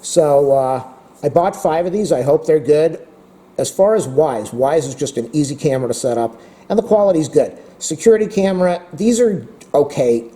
So I bought 5 of these. I hope they're good. As far as Wyze is just an easy camera to set up, and the quality's good. Security camera, these are okay.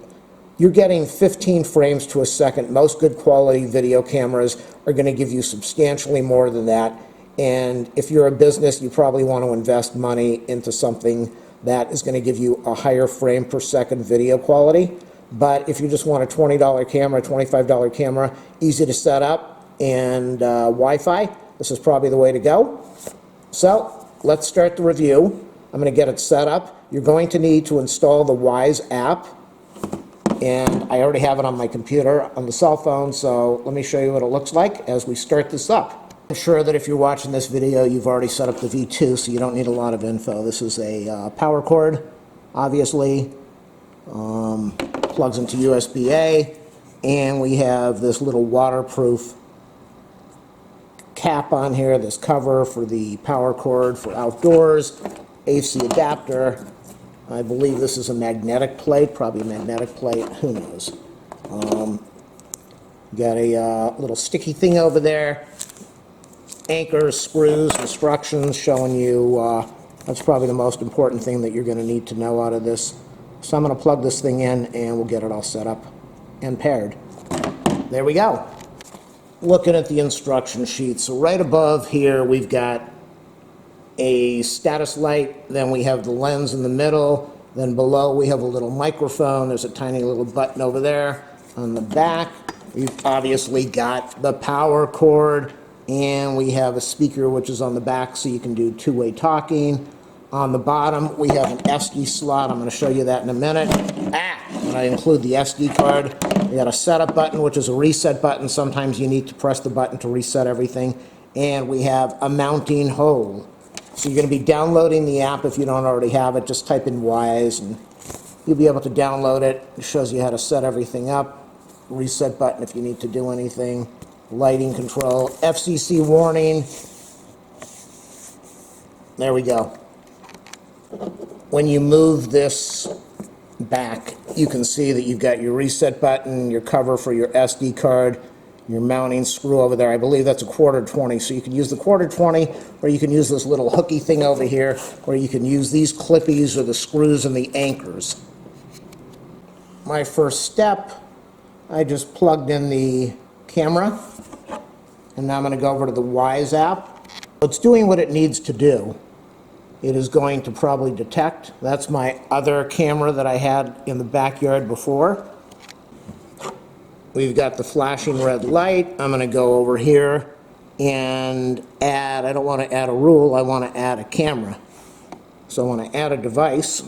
You're getting 15 frames to a second. Most good quality video cameras are going to give you substantially more than that. And if you're a business, you probably want to invest money into something that is going to give you a higher frame per second video quality. But if you just want a $20 camera, $25 camera, easy to set up, and Wi-Fi, this is probably the way to go. So let's start the review. I'm going to get it set up. You're going to need to install the Wyze app, and I already have it on my computer on the cell phone, so let me show you what it looks like as we start this up. I'm sure that if you're watching this video, you've already set up the V2, so you don't need a lot of info. This is a power cord, obviously, plugs into USB-A, and we have this little waterproof cap on here, this cover for the power cord for outdoors, AC adapter. I believe this is a magnetic plate, probably a magnetic plate, who knows. Got a little sticky thing over there, anchors, screws, instructions showing you, that's probably the most important thing that you're going to need to know out of this. So I'm going to plug this thing in and we'll get it all set up and paired. There we go. Looking at the instruction sheet, so right above here we've got a status light, then we have the lens in the middle, then below we have a little microphone. There's a tiny little button over there. On the back we've obviously got the power cord, and we have a speaker which is on the back so you can do two-way talking. On the bottom we have an SD slot. I'm going to show you that in a minute. When I include the SD card, we got a setup button, which is a reset button. Sometimes you need to press the button to reset everything. And we have a mounting hole. So you're going to be downloading the app if you don't already have it. Just type in Wyze and you'll be able to download it. It shows you how to set everything up. Reset button if you need to do anything. Lighting control. FCC warning. There we go. When you move this back, you can see that you've got your reset button, your cover for your SD card, your mounting screw over there. I believe that's a 1/4 so you can use the 1/4, or you can use this little hooky thing over here, or you can use these clippies or the screws and the anchors. My first step, I just plugged in the camera, and now I'm going to go over to the Wyze app. It's doing what it needs to do. It is going to probably detect. That's my other camera that I had in the backyard before. We've got the flashing red light. I'm going to go over here and add, I don't want to add a rule, I want to add a camera. So I want to add a device.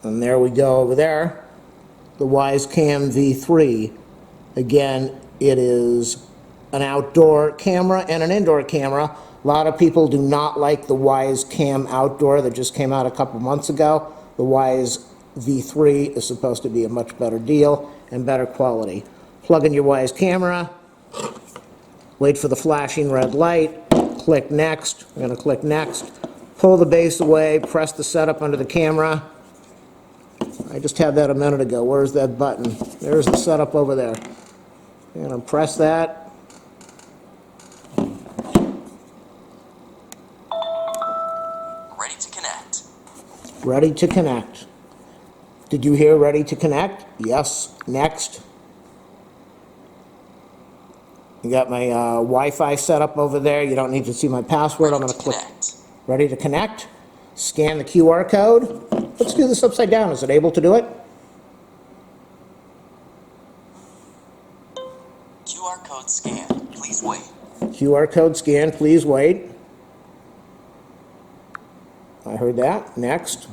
And there we go over there. The Wyze Cam V3. Again, it is an outdoor camera and an indoor camera. A lot of people do not like the Wyze Cam Outdoor that just came out a couple months ago. The Wyze V3 is supposed to be a much better deal and better quality. Plug in your Wyze camera, wait for the flashing red light, click next. I'm going to click next, pull the base away, press the setup under the camera. I just had that a minute ago. Where's that button? There's the setup over there. I'm going to press that. Ready to connect. Did you hear ready to connect? Yes. Next. You got my Wi-Fi set up over there. You don't need to see my password. I'm going to click ready to connect. Scan the QR code. Let's do this upside down. Is it able to do it? QR code scanned. Please wait. QR code scanned. Please wait. I heard that. Next.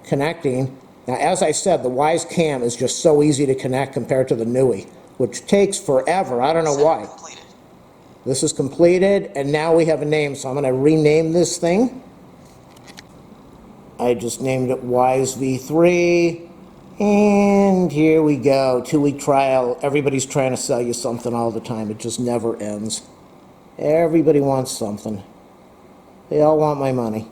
Connecting. Now, as I said, the Wyze Cam is just so easy to connect compared to the Newy, which takes forever. I don't know why. Completed. This is completed, and now we have a name, so I'm going to rename this thing. I just named it Wyze V3, and here we go. 2-week trial. Everybody's trying to sell you something all the time. It just never ends. Everybody wants something. They all want my money.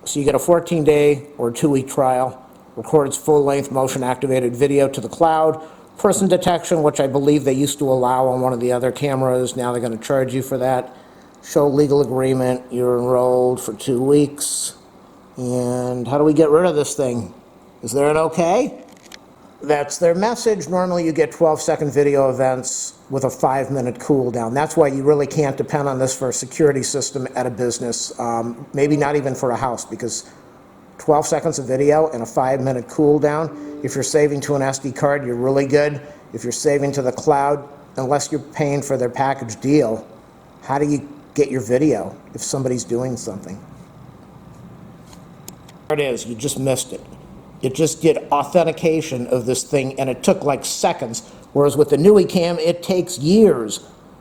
So you get a 14-day or 2-week trial, records full-length motion-activated video to the cloud person detection, which I believe they used to allow on one of the other cameras. Now they're going to charge you for that. Show legal agreement. You're enrolled for 2 weeks. And how do we get rid of this thing? Is there an okay? That's their message. Normally you get 12-second video events with a 5-minute cooldown. That's why you really can't depend on this for a security system at a business, maybe not even for a house, because 12 seconds of video and a 5-minute cooldown. If you're saving to an SD card, you're really good. If you're saving to the cloud, unless you're paying for their package deal, how do you get your video if somebody's doing something? There it is, you just missed it. It just did authentication of this thing, and it took like seconds, whereas with the WIFI Cam, it takes years.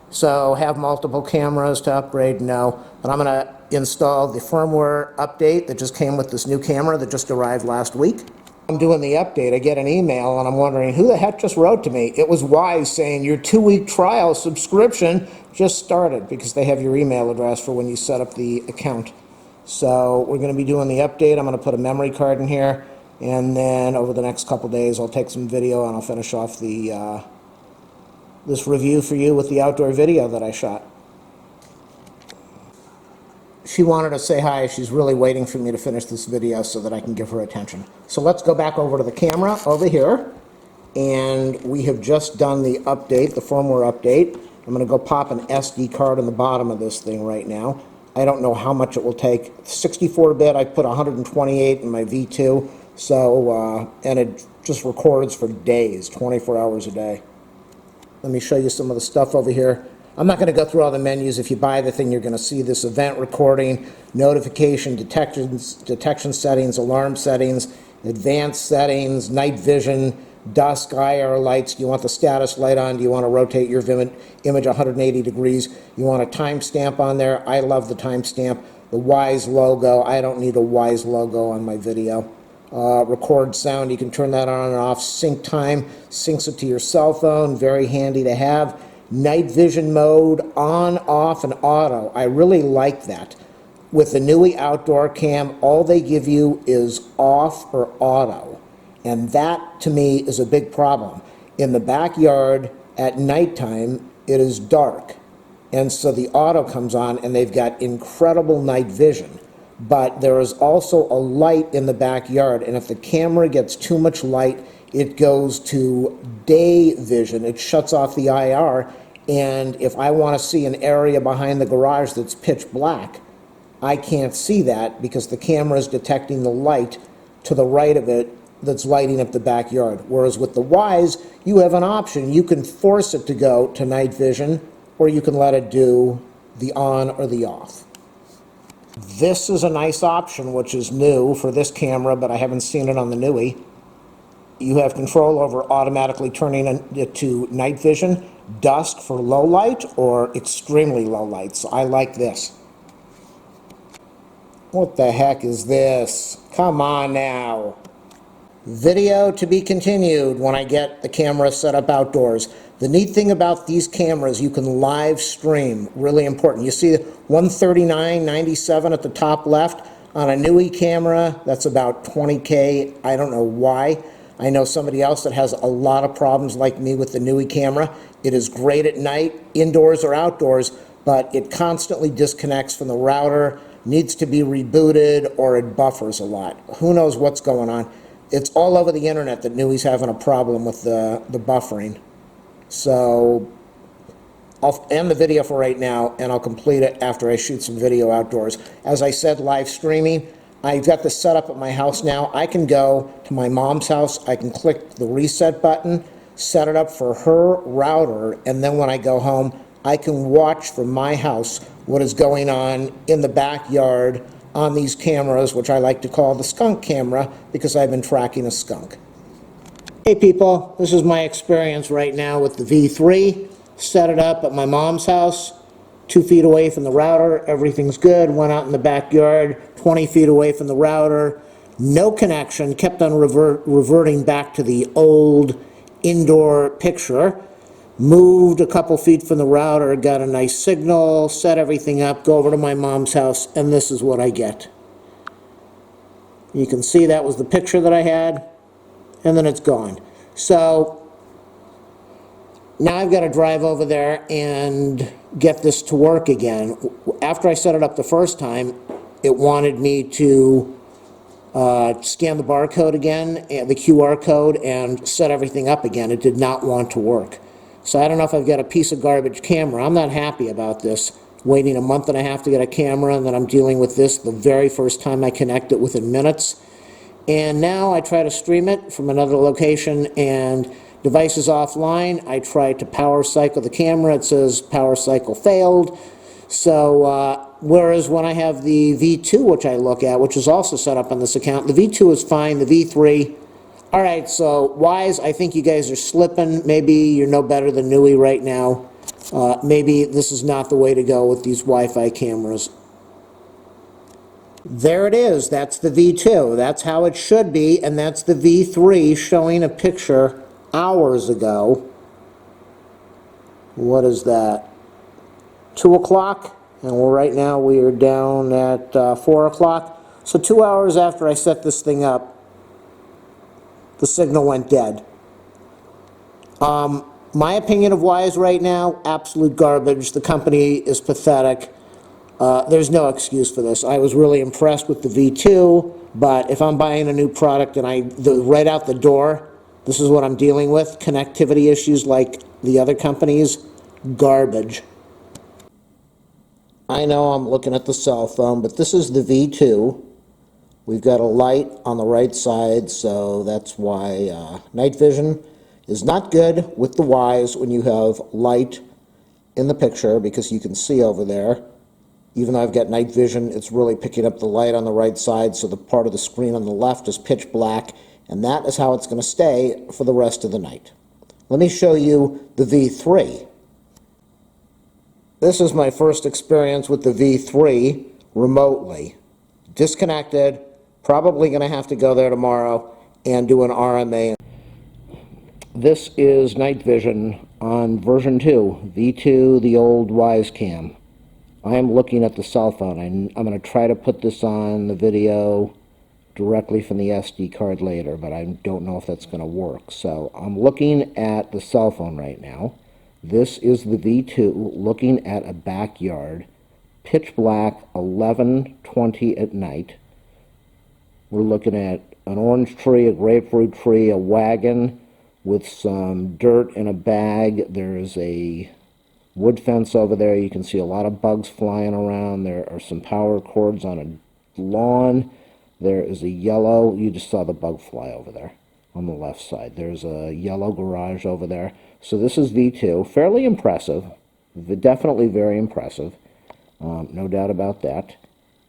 So have multiple cameras to upgrade? No. But I'm going to install the firmware update that just came with this new camera that just arrived last week. I'm doing the update. I get an email, and I'm wondering, who the heck just wrote to me? It was Wyze saying, your 2-week trial subscription just started, because they have your email address for when you set up the account. So we're going to be doing the update. I'm going to put a memory card in here. And then over the next couple days, I'll take some video and I'll finish off the this review for you with the outdoor video that I shot. She wanted to say hi. She's really waiting for me to finish this video so that I can give her attention. So let's go back over to the camera over here. And we have just done the update, the firmware update. I'm going to go pop an SD card in the bottom of this thing right now. I don't know how much it will take. 64-bit, I put 128 in my V2. So, and it just records for days, 24 hours a day. Let me show you some of the stuff over here. I'm not going to go through all the menus. If you buy the thing, you're going to see this: event recording, notification, detection settings, alarm settings, advanced settings, night vision, dusk, IR lights. Do you want the status light on? Do you want to rotate your image 180 degrees? You want a timestamp on there? I love the timestamp. The Wyze logo. I don't need a Wyze logo on my video. Record sound, you can turn that on and off. Sync time, syncs it to your cell phone, very handy to have. Night vision mode, on, off, and auto. I really like that. With the WIFI outdoor cam, all they give you is off or auto. And that, to me, is a big problem. In the backyard, at nighttime, it is dark. And so the auto comes on, and they've got incredible night vision. But there is also a light in the backyard, and if the camera gets too much light, it goes to day vision. It shuts off the IR, and if I want to see an area behind the garage that's pitch black, I can't see that because the camera is detecting the light to the right of it that's lighting up the backyard. Whereas with the Wyze, you have an option. You can force it to go to night vision, or you can let it do the on or the off. This is a nice option, which is new for this camera, but I haven't seen it on the WIFI. You have control over automatically turning it to night vision, dusk for low light, or extremely low light. So I like this. What the heck is this? Come on now. Video to be continued when I get the camera set up outdoors. The neat thing about these cameras, you can live stream, really important. You see 139.97 at the top left on a WIFI camera, that's about 20K. I don't know why. I know somebody else that has a lot of problems like me with the WIFI camera. It is great at night, indoors or outdoors, but it constantly disconnects from the router, needs to be rebooted, or it buffers a lot. Who knows what's going on? It's all over the internet that WIFI's having a problem with the buffering. So I'll end the video for right now, and I'll complete it after I shoot some video outdoors. As I said, live streaming. I've got this set up at my house now. I can go to my mom's house. I can click the reset button, set it up for her router, and then when I go home, I can watch from my house what is going on in the backyard on these cameras, which I like to call the skunk camera because I've been tracking a skunk. Hey people, this is my experience right now with the V3. Set it up at my mom's house, 2 feet away from the router, everything's good. Went out in the backyard, 20 feet away from the router, no connection, kept on reverting back to the old indoor picture. Moved a couple feet from the router, got a nice signal, set everything up, go over to my mom's house, and this is what I get. You can see that was the picture that I had, and then it's gone. So Now I've got to drive over there and get this to work again. After I set it up the first time, it wanted me to scan the barcode again, the QR code, and set everything up again. It did not want to work. So I don't know if I've got a piece of garbage camera. I'm not happy about this. Waiting a month and a half to get a camera, and then I'm dealing with this the very first time I connect it within minutes. And now I try to stream it from another location, and device is offline. I try to power cycle the camera. It says power cycle failed. So whereas when I have the V2, which I look at, which is also set up on this account, the V2 is fine, the V3, all right, so Wyze, I think you guys are slipping. Maybe you're no better than Nui right now. Maybe this is not the way to go with these Wi-Fi cameras. There it is, that's the V2, that's how it should be, and that's the V3 showing a picture hours ago. What is that? 2 o'clock, and right now we are down at 4 o'clock. So 2 hours after I set this thing up, the signal went dead. My opinion of Wyze right now, absolute garbage. The company is pathetic. There's no excuse for this. I was really impressed with the V2, but if I'm buying a new product and right out the door, this is what I'm dealing with, connectivity issues like the other companies, garbage. I know I'm looking at the cell phone, but this is the V2. We've got a light on the right side, so that's why night vision is not good with the Wyze when you have light in the picture, because you can see over there. Even though I've got night vision, it's really picking up the light on the right side, so the part of the screen on the left is pitch black, and that is how it's going to stay for the rest of the night. Let me show you the V3. This is my first experience with the V3 remotely. Disconnected, probably going to have to go there tomorrow and do an RMA. This is night vision on version 2, V2, the old Wyze Cam. I am looking at the cell phone. I'm going to try to put this on the video directly from the SD card later, but I don't know if that's going to work. So I'm looking at the cell phone right now. This is the V2 looking at a backyard, pitch black, 11:20 at night. We're looking at an orange tree, a grapefruit tree, a wagon with some dirt in a bag. There's a wood fence over there. You can see a lot of bugs flying around. There are some power cords on a lawn. There is a yellow, you just saw the bug fly over there on the left side. There's a yellow garage over there. So this is V2, fairly impressive, definitely very impressive, no doubt about that.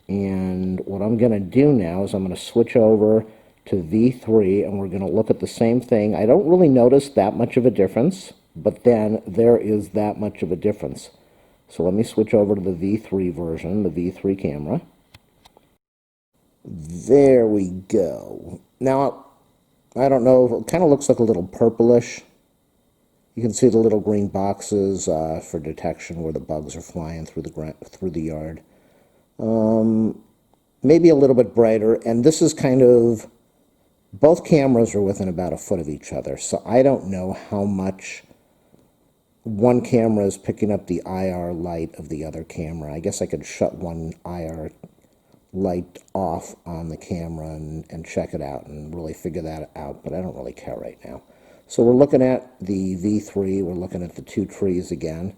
And what I'm going to do now is I'm going to switch over to V3, and we're going to look at the same thing. I don't really notice that much of a difference, but then there is that much of a difference. So let me switch over to the V3 version, the V3 camera. There we go. Now, I don't know, it kind of looks like a little purplish. You can see the little green boxes for detection where the bugs are flying through the yard. Maybe a little bit brighter, and this is kind of, both cameras are within about a foot of each other, so I don't know how much one camera is picking up the IR light of the other camera. I guess I could shut one IR light off on the camera and check it out and really figure that out, but I don't really care right now. So we're looking at the V3, we're looking at the two trees again,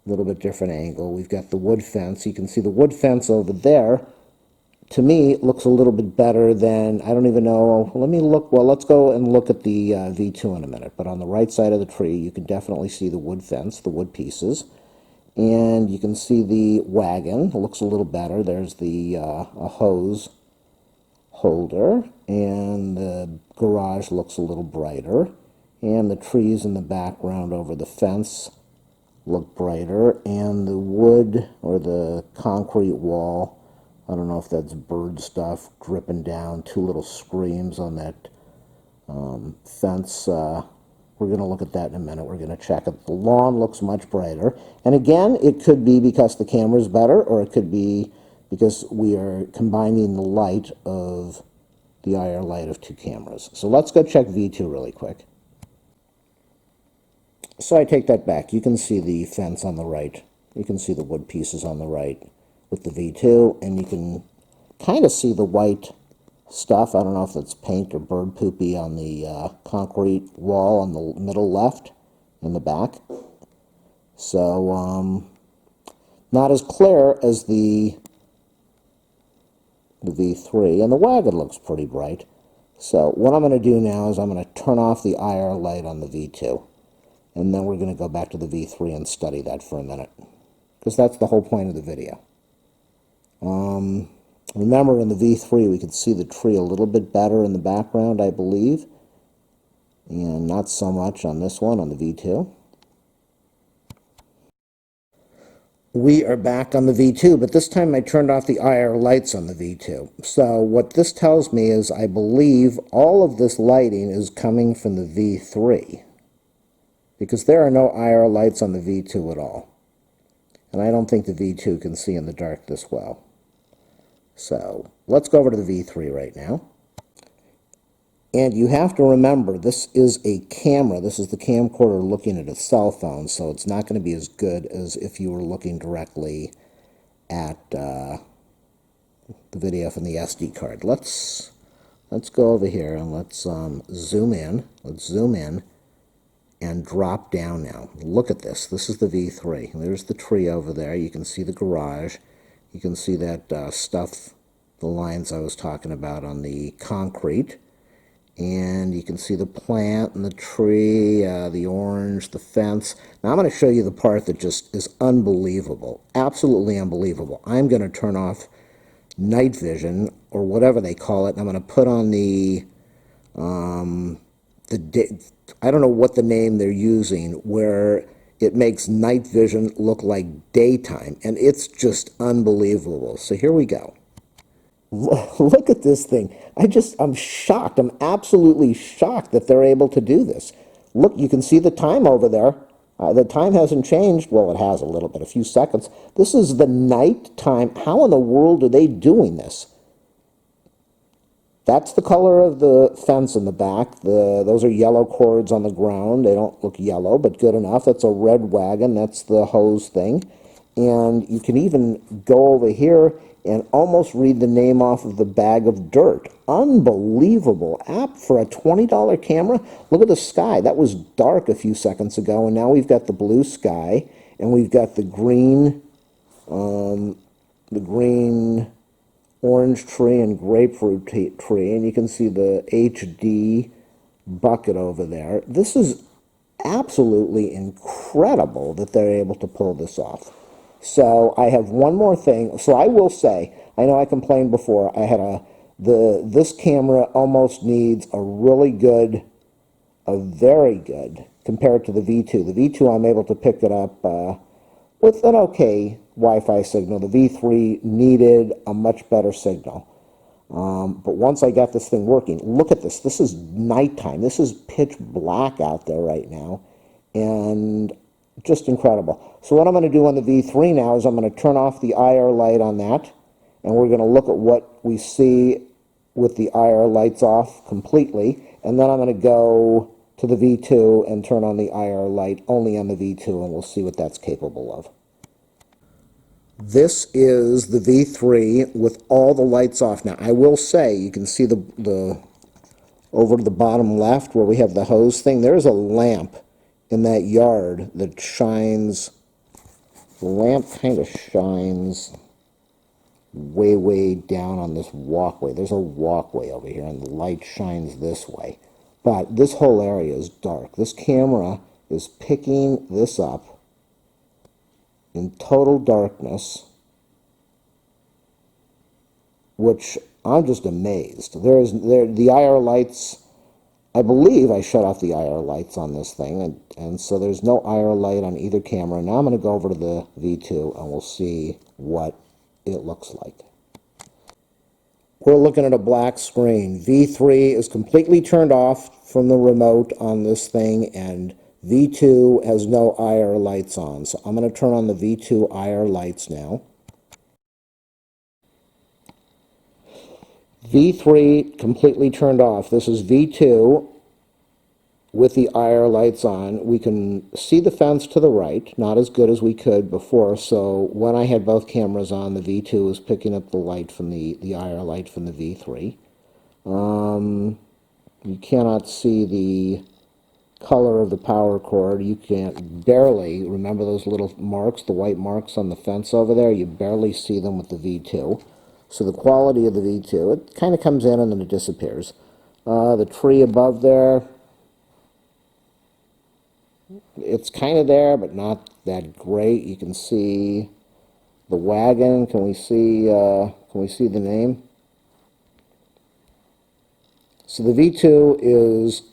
a little bit different angle. We've got the wood fence. You can see the wood fence over there, to me, looks a little bit better than, I don't even know, let me look, well, let's go and look at the V2 in a minute. But on the right side of the tree, you can definitely see the wood fence, the wood pieces. And you can see the wagon, it looks a little better. There's the a hose holder, and the garage looks a little brighter. And the trees in the background over the fence look brighter. And the wood, or the concrete wall, I don't know if that's bird stuff dripping down, two little screams on that fence. We're going to look at that in a minute. We're going to check it. The lawn looks much brighter. And again, it could be because the camera's better, or it could be because we are combining the light of the IR light of two cameras. So let's go check V2 really quick. So I take that back. You can see the fence on the right. You can see the wood pieces on the right with the V2, and you can kind of see the white stuff. I don't know if it's paint or bird poopy on the concrete wall on the middle left in the back. So, not as clear as the V3, and the wagon looks pretty bright. So what I'm going to do now is I'm going to turn off the IR light on the V2, and then we're going to go back to the V3 and study that for a minute, because that's the whole point of the video. Remember, in the V3 we could see the tree a little bit better in the background, I believe, and not so much on this one, on the V2. We are back on the V2, but this time I turned off the IR lights on the V2. So what this tells me is I believe all of this lighting is coming from the V3, because there are no IR lights on the V2 at all. And I don't think the V2 can see in the dark this well. So let's go over to the V3 right now. And you have to remember, this is a camera. This is the camcorder looking at a cell phone, so it's not going to be as good as if you were looking directly at the video from the SD card. Let's go over here and let's zoom in. Let's zoom in and drop down now. Look at this. This is the V3. There's the tree over there. You can see the garage. You can see that stuff, the lines I was talking about on the concrete. And you can see the plant and the tree, the orange, the fence. Now I'm going to show you the part that just is unbelievable. Absolutely unbelievable. I'm going to turn off night vision, or whatever they call it, and I'm going to put on the I don't know what the name they're using, where it makes night vision look like daytime, and it's just unbelievable. So here we go. Look at this thing. I'm shocked. I'm absolutely shocked that they're able to do this. Look, you can see the time over there. The time hasn't changed. Well, it has a little bit, a few seconds. This is the night time. How in the world are they doing this? That's the color of the fence in the back. Those are yellow cords on the ground. They don't look yellow, but good enough. That's a red wagon. That's the hose thing. And you can even go over here and almost read the name off of the bag of dirt. Unbelievable app for a $20 camera. Look at the sky. That was dark a few seconds ago, and now we've got the blue sky, and we've got the green orange tree and grapefruit tree, and you can see the HD bucket over there. This is absolutely incredible that they're able to pull this off. So I have one more thing. So I will say, I know I complained before, this camera almost needs a very good, compared to the V2. The V2, I'm able to pick it up with an okay Wi-Fi signal. The V3 needed a much better signal. But once I got this thing working, look at this. This is nighttime. This is pitch black out there right now. And just incredible. So what I'm going to do on the V3 now is I'm going to turn off the IR light on that, and we're going to look at what we see with the IR lights off completely, and then I'm going to go to the V2 and turn on the IR light only on the V2, and we'll see what that's capable of. This is the V3 with all the lights off. Now, I will say, you can see the over to the bottom left where we have the hose thing, there's a lamp in that yard that shines. The lamp kind of shines way down on this walkway. There's a walkway over here, and the light shines this way. But this whole area is dark. This camera is picking this up in total darkness, which I'm just amazed. The IR lights, I believe I shut off the IR lights on this thing, and so there's no IR light on either camera. Now I'm going to go over to the V2 and we'll see what it looks like. We're looking at a black screen. V3 is completely turned off from the remote on this thing, and V2 has no IR lights on. So I'm going to turn on the V2 IR lights now. V3 completely turned off. This is V2, with the IR lights on. We can see the fence to the right, not as good as we could before. So when I had both cameras on, the V2 was picking up the light from the IR light from the V3. You cannot see the color of the power cord. You can't barely, remember those little marks, the white marks on the fence over there? You barely see them with the V2. So the quality of the V2, it kind of comes in and then it disappears. The tree above there, it's kind of there, but not that great. You can see the wagon. Can we see the name? So the V2 is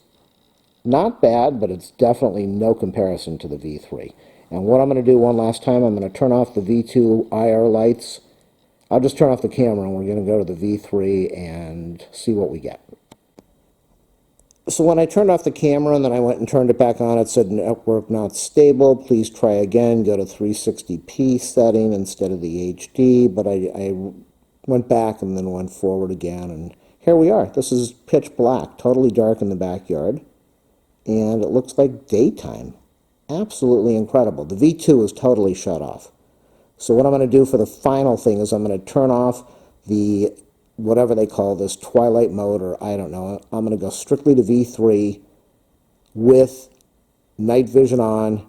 not bad, but it's definitely no comparison to the V3. And what I'm going to do one last time, I'm going to turn off the V2 IR lights. I'll just turn off the camera and we're going to go to the V3 and see what we get. So when I turned off the camera and then I went and turned it back on, it said network not stable. Please try again. Go to 360p setting instead of the HD. But I went back and then went forward again. And here we are. This is pitch black, totally dark in the backyard. And it looks like daytime. Absolutely incredible. The V2 is totally shut off. So what I'm going to do for the final thing is I'm going to turn off the, whatever they call this, twilight mode, or I don't know. I'm going to go strictly to V3 with night vision on,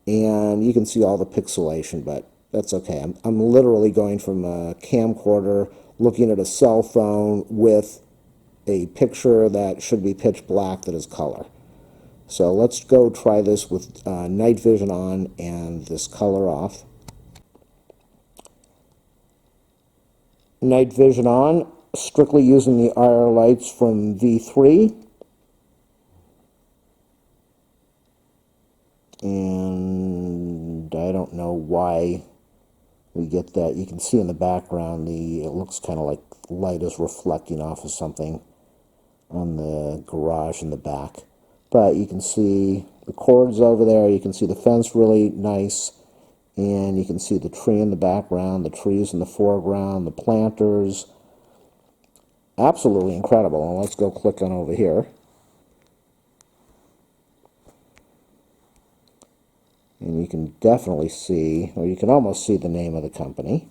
and you can see all the pixelation, but that's okay. I'm literally going from a camcorder looking at a cell phone with a picture that should be pitch black that is color. So let's go try this with night vision on and this color off. Night vision on, strictly using the IR lights from V3. And I don't know why we get that. You can see in the background, it looks kind of like light is reflecting off of something on the garage in the back. But you can see the cords over there, you can see the fence really nice, and you can see the tree in the background, the trees in the foreground, the planters. Absolutely incredible. And let's go click on over here. And you can definitely see, or you can almost see the name of the company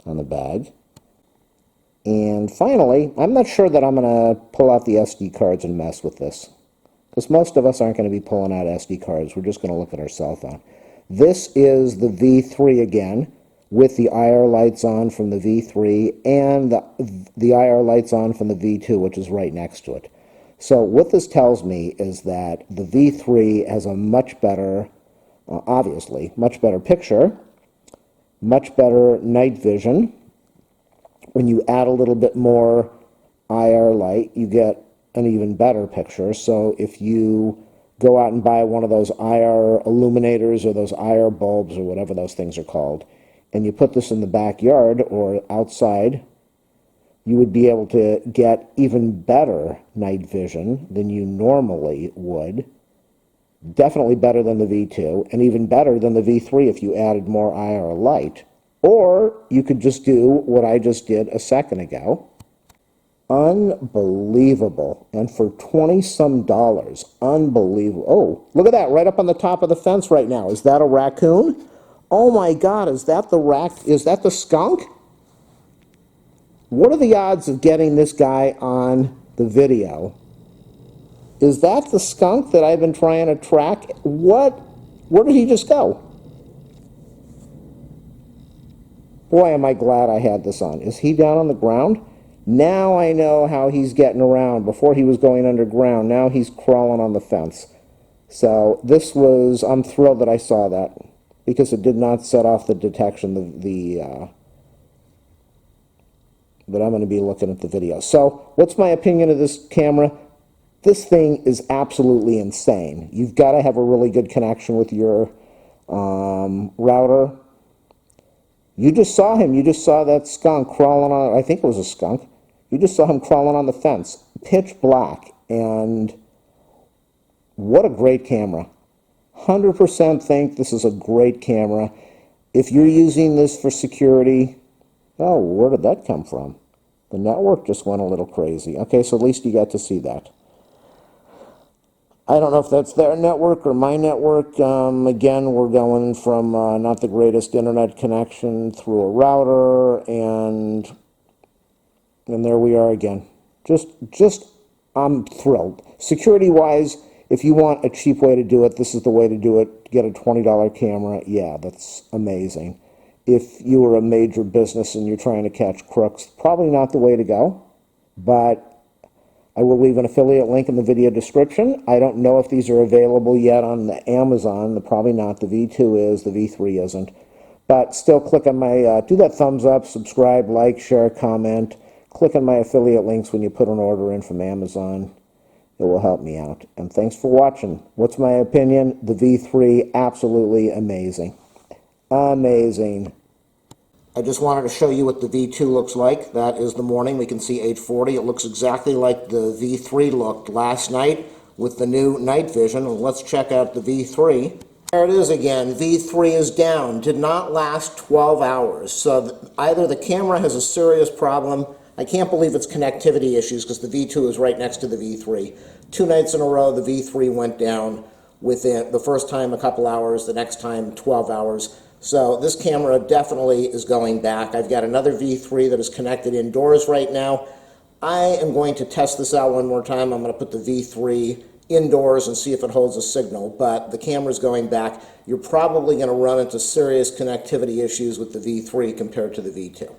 on the bag. And finally, I'm not sure that I'm going to pull out the SD cards and mess with this, because most of us aren't going to be pulling out SD cards. We're just going to look at our cell phone. This is the V3 again, with the IR lights on from the V3 and the IR lights on from the V2, which is right next to it. So what this tells me is that the V3 has a much better, obviously, much better picture, much better night vision. When you add a little bit more IR light, you get an even better picture. So if you go out and buy one of those IR illuminators or those IR bulbs or whatever those things are called, and you put this in the backyard or outside, you would be able to get even better night vision than you normally would. Definitely better than the V2, and even better than the V3 if you added more IR light. Or you could just do what I just did a second ago. Unbelievable. And for $20-some, unbelievable. Oh, look at that, right up on the top of the fence right now. Is that a raccoon? Oh my God, is that the skunk? What are the odds of getting this guy on the video? Is that the skunk that I've been trying to track? What? Where did he just go? Boy, am I glad I had this on. Is he down on the ground? Now I know how he's getting around. Before he was going underground. Now he's crawling on the fence. So I'm thrilled that I saw that, because it did not set off the detection that I'm going to be looking at the video. So what's my opinion of this camera? This thing is absolutely insane. You've got to have a really good connection with your router. You just saw him. You just saw that skunk crawling on, I think it was a skunk. You just saw him crawling on the fence. Pitch black. And what a great camera. 100% think this is a great camera. If you're using this for security, oh, where did that come from? The network just went a little crazy. Okay, so at least you got to see that. I don't know if that's their network or my network. Again, we're going from not the greatest internet connection through a router, and there we are again. Just, I'm thrilled. Security-wise, if you want a cheap way to do it, this is the way to do it. Get a $20 camera. Yeah, that's amazing. If you are a major business and you're trying to catch crooks, probably not the way to go, but I will leave an affiliate link in the video description. I don't know if these are available yet on the Amazon. Probably not. The V2 is, the V3 isn't. But still click on my, do that thumbs up, subscribe, like, share, comment. Click on my affiliate links when you put an order in from Amazon. It will help me out. And thanks for watching. What's my opinion? The V3, absolutely amazing. Amazing. I just wanted to show you what the V2 looks like. That is the morning. We can see 840. It looks exactly like the V3 looked last night with the new night vision. Let's check out the V3. There it is again. V3 is down. Did not last 12 hours. So either the camera has a serious problem. I can't believe it's connectivity issues because the V2 is right next to the V3. 2 nights in a row, the V3 went down within the first time a couple hours, the next time 12 hours. So this camera definitely is going back. I've got another V3 that is connected indoors right now. I am going to test this out one more time. I'm going to put the V3 indoors and see if it holds a signal, but the camera's going back. You're probably going to run into serious connectivity issues with the V3 compared to the V2.